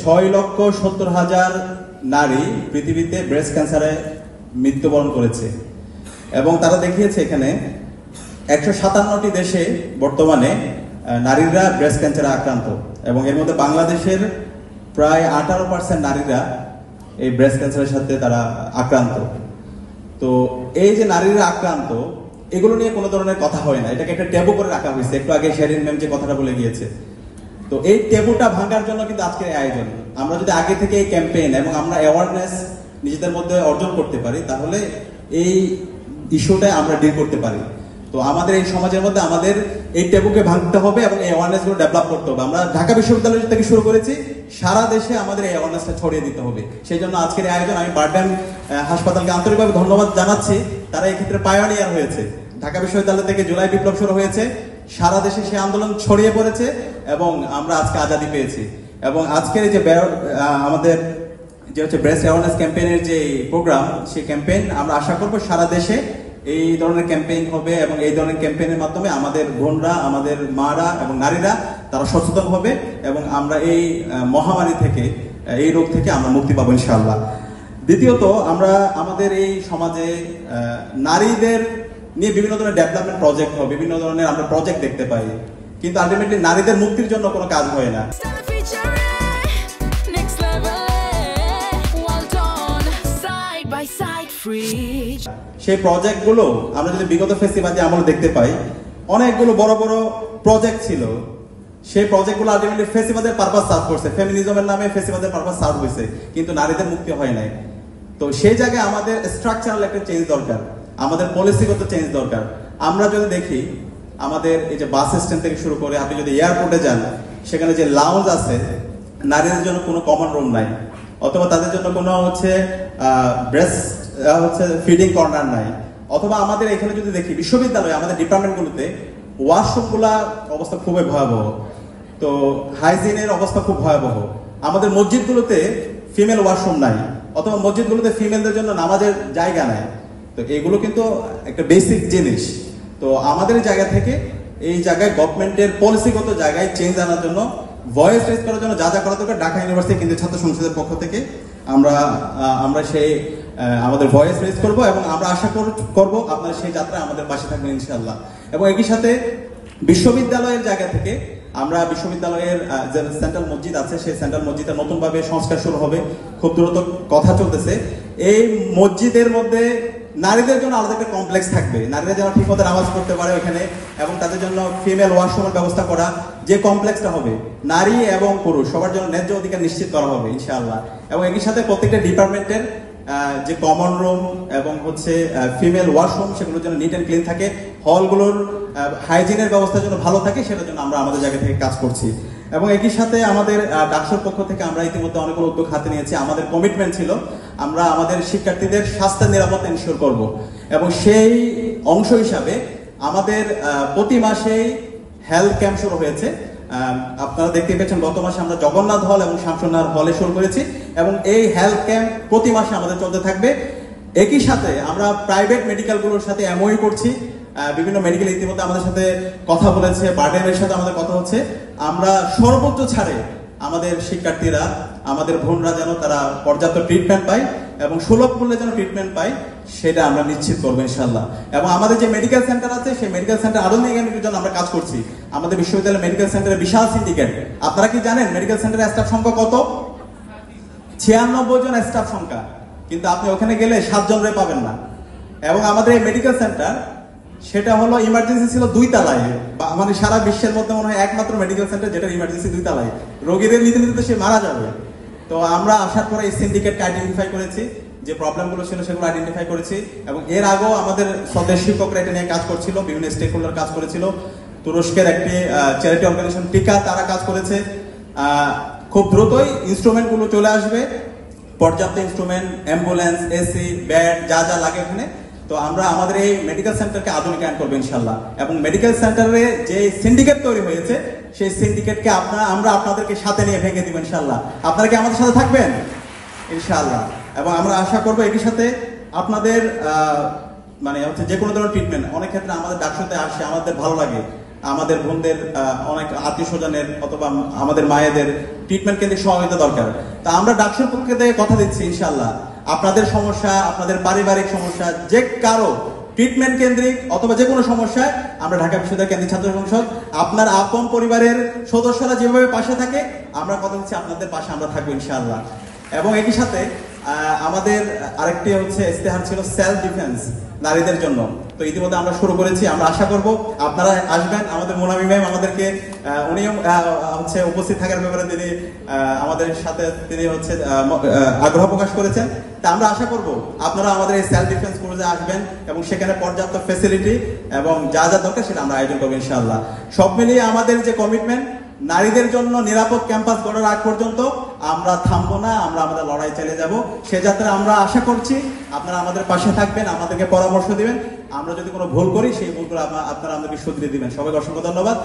6,70,000 নারী পৃথিবীতে ব্রেস্ট ক্যান্সারে মৃত্যুবরণ করেছে এবং তারা দেখিয়েছে এখানে 157টি দেশে বর্তমানে নারীরা ব্রেস্ট ক্যান্সারে আক্রান্ত এবং এর মধ্যে বাংলাদেশের প্রায় 18% নারীরা এই ব্রেস্ট ক্যান্সারের সাথে তারা আক্রান্ত। তো এই যে নারীরা আক্রান্ত এগুলো নিয়ে কোনো ধরনের কথা হয় না, এটাকে একটা ট্যাবু করে রাখা হয়েছে। একটু আগে শেরিন ম্যাম যে কথাটা বলে গিয়েছে, তো এই ট্যাবুটা ভাঙার জন্য কিন্তু আজকের এই আয়োজন। আমরা যদি আগে থেকে এই ক্যাম্পেইন এবং আমরা অ্যাওয়ারনেস নিজেদের মধ্যে অর্জন করতে পারি তাহলে এই ইস্যুটা আমরা ডিল করতে পারি। তো আমাদের এই সমাজের মধ্যে আমাদের এই ট্যাবুকে ভাঙতে হবে এবং এই অ্যাওয়ারনেসগুলো ডেভেলপ করতে হবে। আমরা ঢাকা বিশ্ববিদ্যালয় থেকে শুরু করেছি, সারা দেশে আমাদের এই অ্যাওয়ারনেসটা ছড়িয়ে দিতে হবে। সেই জন্য আজকের এই আয়োজন, আমি বারডেম হাসপাতালকে আন্তরিকভাবে ধন্যবাদ জানাচ্ছি, তারা এই ক্ষেত্রে পায়োনিয়ার হয়েছে। ঢাকা বিশ্ববিদ্যালয় থেকে জুলাই বিপ্লব শুরু হয়েছে, সারা দেশে সেই আন্দোলন ছড়িয়ে পড়েছে এবং আমরা আজকে আজাদি পেয়েছি। এবং আজকের এই যে আমাদের যে হচ্ছে ব্রেস্ট অ্যাওয়ারনেস ক্যাম্পেইনের যে প্রোগ্রাম, সেই ক্যাম্পেইন আমরা আশা করব সারা দেশে এই ধরনের ক্যাম্পেইন হবে এবং এই ধরনের ক্যাম্পেইনের মাধ্যমে আমাদের বোনরা, আমাদের মারা এবং নারীরা তারা সচেতন হবে এবং আমরা এই মহামারী থেকে, এই রোগ থেকে আমরা মুক্তি পাবো ইনশাআল্লাহ। দ্বিতীয়ত, আমরা আমাদের এই সমাজে নারীদের নিয়ে বিভিন্ন ধরনের ডেভেলপমেন্ট প্রজেক্ট হয়, বিভিন্ন ধরনের আমরা প্রজেক্ট দেখতে পাই, কিন্তু আলটিমেটলি নারীদের মুক্তির জন্য কোনো কাজ হয় না। সেই প্রজেক্টগুলো আমরা যদি বিগত ফেস্টিভ্যালে আমরা দেখতে পাই, অনেকগুলো বড় বড় প্রজেক্ট ছিল, সেই প্রজেক্টগুলো আলটিমেটলি ফেস্টিভ্যালের পারপাস সার্ভ করছে, ফেমিনিজমের নামে ফেস্টিভ্যালের পারপাস সার্ভ হয়েছে, কিন্তু নারীদের মুক্তি হয় নাই। তো সেই জায়গায় আমাদের স্ট্রাকচারাল একটা চেঞ্জ দরকার, আমাদের পলিসিগত চেঞ্জ দরকার। আমরা যদি দেখি আমাদের এই যে বাস স্ট্যান্ড থেকে শুরু করে আপনি যদি এয়ারপোর্টে যান, সেখানে যে লাউঞ্জ আছে, নারীদের জন্য কোনো কমন রুম নাই, অথবা তাদের জন্য কোনো ব্রেস্ট ফিডিং কর্নার নাই। অথবা আমাদের এখানে যদি দেখি বিশ্ববিদ্যালয়ে আমাদের ডিপার্টমেন্টগুলোতে ওয়াশরুমগুলা অবস্থা খুবই ভয়াবহ, তো হাইজিনের অবস্থা খুব ভয়াবহ। আমাদের মসজিদগুলোতে ফিমেল ওয়াশরুম নাই, অথবা মসজিদগুলোতে ফিমেলদের জন্য নামাজের জায়গা নাই। তো এগুলো কিন্তু একটা বেসিক জিনিস। তো আমাদের জায়গা থেকে এই জায়গায় গভর্নমেন্টের পলিসিগত জায়গায় চেঞ্জ আনার জন্য, ভয়েস রেজ করার জন্য যা যা করা দরকার, ঢাকা ইউনিভার্সিটি কিন্তু ছাত্র সংসদের পক্ষ থেকে আমরা সেই আমাদের ভয়েস রেজ করব এবং আমরা আশা করব আপনারা সেই যাত্রায় আমাদের পাশে থাকবেন ইনশাআল্লাহ। এবং একই সাথে বিশ্ববিদ্যালয়ের জায়গা থেকে আমরা বিশ্ববিদ্যালয়ের যে সেন্ট্রাল মসজিদ আছে, সেই সেন্ট্রাল মসজিদে নতুনভাবে সংস্কার শুরু হবে, খুব দ্রুত কথা চলতেছে। এই মসজিদের মধ্যে নারীদের জন্য আলাদা একটা কমপ্লেক্স থাকবে, নারীরা যেন ঠিক মতো নামাজ পড়তে পারে ওখানে, এবং তাদের জন্য ফিমেল ওয়াশরুমের ব্যবস্থা করা। যে কমপ্লেক্সটা হবে, নারী এবং পুরুষ সবার জন্য ন্যায্য অধিকার নিশ্চিত করা হবে ইনশাআল্লাহ। এবং একই সাথে প্রত্যেকটা ডিপার্টমেন্টের যে কমন রুম এবং হচ্ছে ফিমেল ওয়াশরুম, সেগুলোর জন্য নিট অ্যান্ড ক্লিন থাকে, হলগুলোর হাইজিনের ব্যবস্থার জন্য ভালো থাকে, সেটার জন্য আমরা আমাদের জায়গা থেকে কাজ করছি। এবং একই সাথে আমাদের ডাকসুর পক্ষ থেকে আমরা ইতিমধ্যে অনেকগুলো উদ্যোগ হাতে নিয়েছি। আমাদের কমিটমেন্ট ছিল আমরা আমাদের শিক্ষার্থীদের স্বাস্থ্যের নিরাপত্তা এনশিওর করব, এবং সেই অংশ হিসাবে আমাদের প্রতি মাসেই হেলথ ক্যাম্প শুরু হয়েছে। আপনারা দেখতে পেয়েছেন গত মাসে আমরা জগন্নাথ হল এবং শামসুন্নাহর হলে শুরু করেছি, এবং এই হেলথ ক্যাম্প প্রতি মাসে আমাদের চলতে থাকবে। একই সাথে আমরা প্রাইভেট মেডিকেলগুলোর সাথে এমওইউ করছি, বিভিন্ন মেডিকেল ইতিমধ্যে আমাদের সাথে কথা বলেছে, বারডেমের সাথে আমাদের কথা হচ্ছে। আমরা সর্বোচ্চ ছাড়ে আমাদের শিক্ষার্থীরা, আমাদের বোনরা যেন তারা পর্যাপ্ত ট্রিটমেন্ট পায় এবং সুলভ মূল্যে যেন ট্রিটমেন্ট পায়, সেটা আমরা নিশ্চিত করবো ইনশাল্লাহ। এবং আমাদের যে মেডিকেল সেন্টার আছে, সেই মেডিকেল সেন্টার আরো নিয়ে জন্য আমরা কাজ করছি। আমাদের বিশ্ববিদ্যালয় মেডিকেল সেন্টারে বিশাল সিন্ডিকেট। আপনারা কি জানেন মেডিকেল সেন্টারের স্টাফ সংখ্যা কত? 96 জন স্টাফ সংখ্যা, কিন্তু আপনি ওখানে গেলে 7 জনরে পাবেন না। এবং আমাদের এই মেডিকেল সেন্টার, সেটা হলো ইমার্জেন্সি ছিল 2 তলায়, মানে সারা বিশ্বের মধ্যে মনে হয় একমাত্র মেডিকেল সেন্টার যেটা ইমার্জেন্সি 2 তলায়। রোগীদের নিতে নিতে সে মারা যাবে। তো আমরা আসার পরে এই সিন্ডিকেটকে আইডেন্টিফাই করেছি, যে প্রবলেমগুলো ছিল সেগুলো আইডেন্টিফাই করেছি। এবং এর আগেও আমাদের স্বদেশ শিক্ষকরা এটা নিয়ে কাজ করছিল, বিভিন্ন স্টেক হোল্ডার কাজ করেছিল, তুরস্কের একটি চ্যারিটি অর্গানাইজেশন টিকা তারা কাজ করেছে। খুব দ্রুতই ইনস্ট্রুমেন্টগুলো চলে আসবে, পর্যাপ্ত ইনস্ট্রুমেন্ট, অ্যাম্বুলেন্স, এসি, বেড, যা যা লাগে এখানে। তো আমরা আমাদের এই মেডিকেল সেন্টারকে আধুনিকায়ন করবো ইনশাল্লাহ। এবং মেডিকেল সেন্টারে যে সিন্ডিকেট তৈরি হয়েছে, সেই সিন্ডিকেটকে আমরা আপনাদেরকে সাথে নিয়ে ভেঙে দিব ইনশাল্লাহ। আপনারা কি আমাদের সাথে থাকবেন ইনশাল্লাহ? এবং আমরা আশা করবো একই সাথে আপনাদের মানে হচ্ছে যে কোনো ধরনের ট্রিটমেন্ট, অনেক ক্ষেত্রে আমাদের ডাক্তারতে আসে, আমাদের ভালো লাগে, আমাদের বোনদের অনেক আত্মীয় স্বজনের অথবা আমাদের মায়েদের ট্রিটমেন্ট কেন্দ্রিক সহযোগিতা দরকার। তা আমরা ডাকসুর পক্ষ থেকে কথা দিচ্ছি ইনশাআল্লাহ আপনাদের সমস্যা, আপনাদের পারিবারিক সমস্যা, যে কারো ট্রিটমেন্ট কেন্দ্রিক অথবা যে কোনো সমস্যায় আমরা ঢাকা বিশ্ববিদ্যালয় কেন্দ্রীয় ছাত্র সংসদ আপনার আপন পরিবারের সদস্যরা যেভাবে পাশে থাকে আমরা কথা দিচ্ছি আপনাদের পাশে আমরা থাকবো ইনশাআল্লাহ। এবং একই সাথে আমাদের আরেকটি হচ্ছে ইস্তেহার ছিল সেলফ ডিফেন্স নারীদের জন্য। তো ইতিমধ্যে আমরা শুরু করেছি, আমরা আশা করব আপনারা আসবেন। আমাদের মোনামি ম্যাম আমাদেরকে উনিও হচ্ছে উপস্থিত থাকার ব্যাপারে তিনি আমাদের সাথে তিনি হচ্ছে আগ্রহ প্রকাশ করেছেন। তা আমরা আশা করব আপনারা আমাদের এই সেলফ ডিফেন্স কোর্সে আসবেন এবং সেখানে পর্যাপ্ত ফ্যাসিলিটি এবং যা যা দরকার সেটা আমরা আয়োজন করবো ইনশাআল্লাহ। সব মিলিয়ে আমাদের যে কমিটমেন্ট, নারীদের জন্য নিরাপদ ক্যাম্পাস গড়ার আগ পর্যন্ত আমরা থামবো না, আমরা আমাদের লড়াই চালিয়ে যাব। সে যাত্রা আমরা আশা করছি আপনারা আমাদের পাশে থাকবেন, আমাদেরকে পরামর্শ দিবেন। আমরা যদি কোনো ভুল করি সেই ভুলগুলো আপনারা আমাদেরকে শুধরে দিবেন। সবাইকে অসংখ্য ধন্যবাদ।